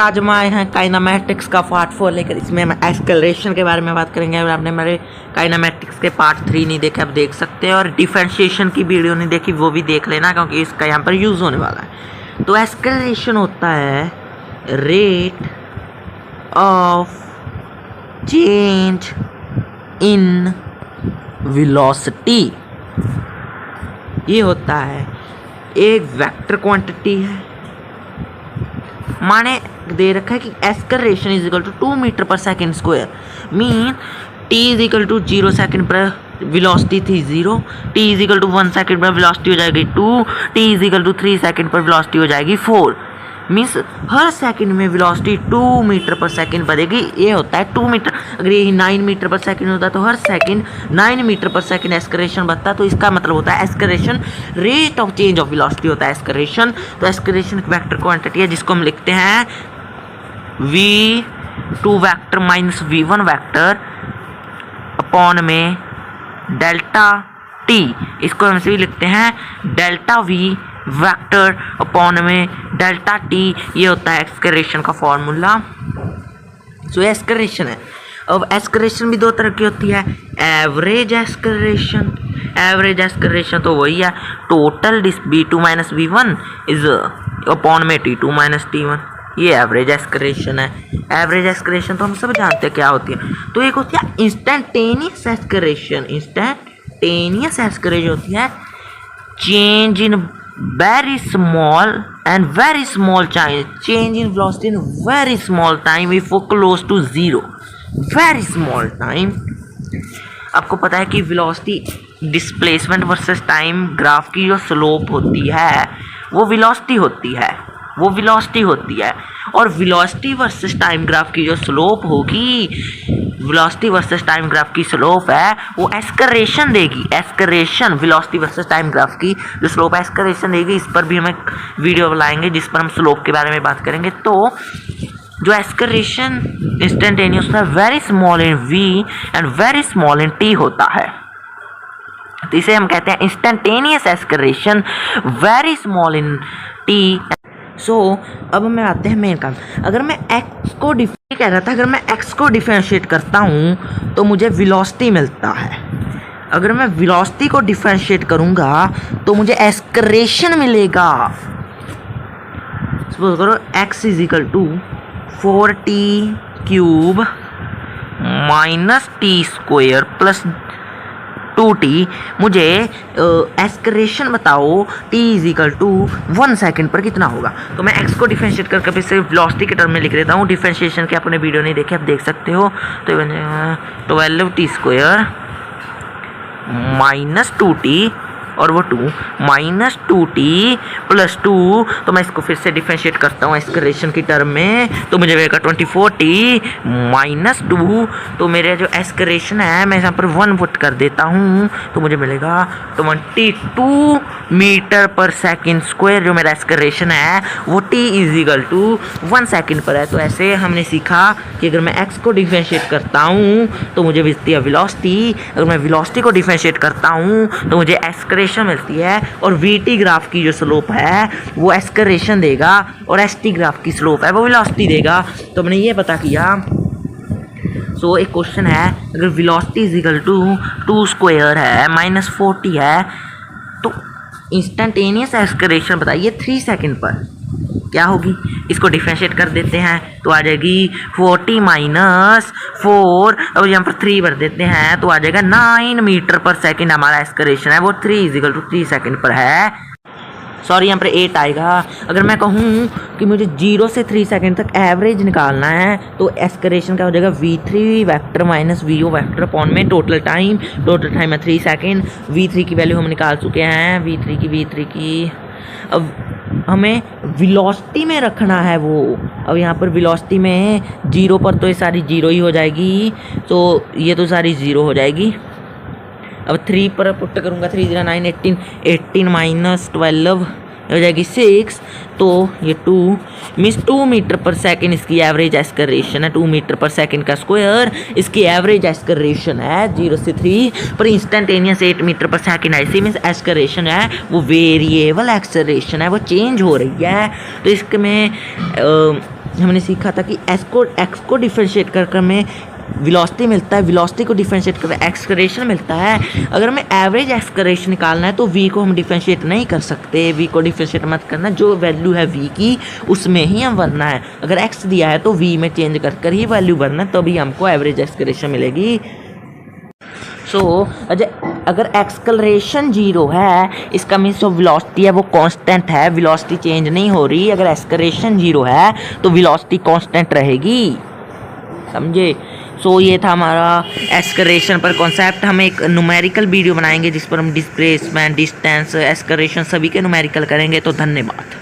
आज हम आए हैं काइनामेटिक्स का पार्ट 4 लेकर। इसमें हम एक्सेलरेशन के बारे में बात करेंगे। अगर आपने हमारे काइनामेटिक्स के पार्ट 3 नहीं देखे, आप देख सकते हैं, और डिफरेंशिएशन की वीडियो नहीं देखी वो भी देख लेना, क्योंकि इसका यहाँ पर यूज़ होने वाला है। तो एक्सेलरेशन होता है rate of change in velocity. ये होता है एक वेक्टर क्वांटिटी है, माने दे रखा है कि acceleration is equal to 2 metre per second square, mean t is equal to 0 second पर वेलोसिटी थी 0, t is equal to 1 second पर वेलोसिटी हो जाएगी 2, t is equal to 3 second पर वेलोसिटी हो जाएगी 4। मीन्स हर सेकंड में वेलोसिटी 2 मीटर पर सेकंड बढ़ेगी। ये होता है 2 मीटर। अगर ये 9 मीटर पर सेकंड होता है तो हर second 9 metre per second acceleration बढ़ता है। तो इसका मतलब होता है acceleration rate of change of velocity होता है एक्सेलरेशन। तो एक्सेलरेशन एक वेक्टर क्वांटिटी है जिसको हम लिखते हैं v2 vector minus v1 vector upon में डेल्टा t। इसको हम भी लिखते हैं डेल्टा v वेक्टर अपॉन में डेल्टा टी। ये होता है एक्सेलरेशन का फॉर्मूला। सो एक्सेलरेशन है। अब एक्सेलरेशन भी दो तरह की होती है, एवरेज एक्सेलरेशन। एवरेज एक्सेलरेशन तो वही है total v2 minus v1 is upon में t2 माइनस t1। ये एवरेज एक्सेलरेशन है। एवरेज एक्सेलरेशन तो हम सब जानते हैं क्या होती है। तो एक होती है इंस्टेंटेनियस एक्सेलरेशन। इंस्टेंटेनियस एक्सेलरेशन होती है change in very small and very small change in velocity in very small time if close to zero। very small time। आपको पता है कि velocity displacement versus time graph की जो स्लोप होती है वो वेलोसिटी होती है और वेलोसिटी वर्सेस टाइम ग्राफ की जो स्लोप होगी, वेलोसिटी वर्सेस टाइम ग्राफ की स्लोप है वो एक्सेलरेशन देगी। Acceleration velocity versus time graph की जो स्लोप एक्सेलरेशन देगी। इस पर भी हम एक वीडियो बनाएंगे जिस पर हम स्लोप के बारे में बात करेंगे। तो जो एक्सेलरेशन इंस्टेंटेनियस है very small in v and very small in t होता है। तो इसे हम कहते हैं instantaneous acceleration very small in t। सो अब मैं आते हैं मेन काम। अगर मैं x को कह रहा था, अगर मैं x को डिफरेंशिएट करता हूँ तो मुझे वेलोसिटी मिलता है। अगर मैं वेलोसिटी को डिफरेंशिएट करूँगा तो मुझे एक्सेलरेशन मिलेगा। सपोज करो x is equal to 4t cube minus T square plus 2t। मुझे एक्सेलरेशन बताओ t is equal to 1 second पर कितना होगा। तो मैं x को डिफरेंशिएट करके फिर से वेलोसिटी के टर्म में लिख देता हूँ। डिफरेंशिएशन की आपने वीडियो नहीं देखी, आप देख सकते हो। तो 12t स्क्वायर माइनस 2t और वो 2 माइनस 2t प्लस 2। तो मैं इसको फिर से डिफरेंशिएट करता हूँ एक्सेलरेशन की टर्म में, तो मुझे मिलेगा 24t माइनस 2। तो मेरे जो एक्सेलरेशन है मैं यहाँ पर 1 पुट कर देता हूँ तो मुझे मिलेगा 22 मीटर पर सेकेंड स्क्वायर। जो मेरा एक्सेलरेशन है वो t is equal to 1 second पर है। तो ऐसे हमने सीखा कि अगर मैं x को डिफरेंशिएट करता हूँ तो मुझे मिलती है वेलोसिटी। अगर मैं वेलोसिटी को डिफरेंशिएट करता हूँ तो मुझे एक्सेलरेशन मिलती है, और vt ग्राफ की जो स्लोप है वो एक्सेलरेशन देगा और st ग्राफ की स्लोप है वो वेलोसिटी देगा। तो हमने ये पता किया। सो एक क्वेश्चन है, अगर velocity is equal to 2 square है माइनस 40 है तो इंस्टेंटेनियस एक्सेलरेशन बताइए 3 सेकेंड पर क्या होगी। इसको डिफरेंशिएट कर देते हैं तो आ जाएगी 40 माइनस 4, और यहाँ पर 3 भर देते हैं तो आ जाएगा 9 मीटर पर सेकेंड। हमारा एक्सेलरेशन है वो 3 इज इक्वल टू 3 सेकेंड पर है। सॉरी, यहाँ पर 8 आएगा। अगर मैं कहूँ कि मुझे 0 से 3 सेकेंड तक एवरेज निकालना है तो एक्सेलरेशन क्या हो जाएगा v3 vector minus vo vector upon में टोटल टाइम है 3 सेकेंड। v3 की वैल्यू हम निकाल चुके हैं, v3 की। अब हमें वेलोसिटी में रखना है वो। अब यहाँ पर वेलोसिटी में 0 पर तो ये सारी 0 ही हो जाएगी, तो ये तो सारी 0 हो जाएगी। अब 3 पर पुट करूँगा, 3 0 9 18 माइनस 12 हो जाएगी 6। तो ये 2 मीन्स 2 मीटर पर सेकेंड इसकी एवरेज एक्सेलरेशन है। 2 मीटर पर सेकेंड का स्क्वायर इसकी एवरेज एक्सेलरेशन है 0 से 3 पर। इंस्टेंटेनियस 8 मीटर पर सेकेंड ऐसी मीन्स एक्सेलरेशन है वो वेरिएबल एक्सेलरेशन है, वो चेंज हो रही है। तो इसके में हमने सीखा था कि एक्स को डिफरेंशिएट कर हमें वेलोसिटी मिलता है, वेलोसिटी को डिफरेंशिएट कर एक्सेलरेशन मिलता है। अगर हमें एवरेज एक्सेलरेशन निकालना है तो v को हम डिफरेंशिएट नहीं कर सकते, v को डिफरेंशिएट मत करना, जो वैल्यू है v की उसमें ही हम भरना है। अगर x दिया है तो v में चेंज कर ही वैल्यू भरना, तभी हमको एवरेज एक्सेलरेशन मिलेगी। अगर एक्सेलरेशन 0 है, इसका मीन्स जो वेलोसिटी है वो कांस्टेंट है, वेलोसिटी चेंज नहीं हो रही। अगर एक्सेलरेशन 0 है तो वेलोसिटी कांस्टेंट रहेगी, समझे। ये था हमारा एक्सेलरेशन पर कॉन्सेप्ट। हम एक न्यूमेरिकल वीडियो बनाएंगे जिस पर हम डिस्प्लेसमेंट, डिस्टेंस, एक्सेलरेशन सभी के न्यूमेरिकल करेंगे। तो धन्यवाद।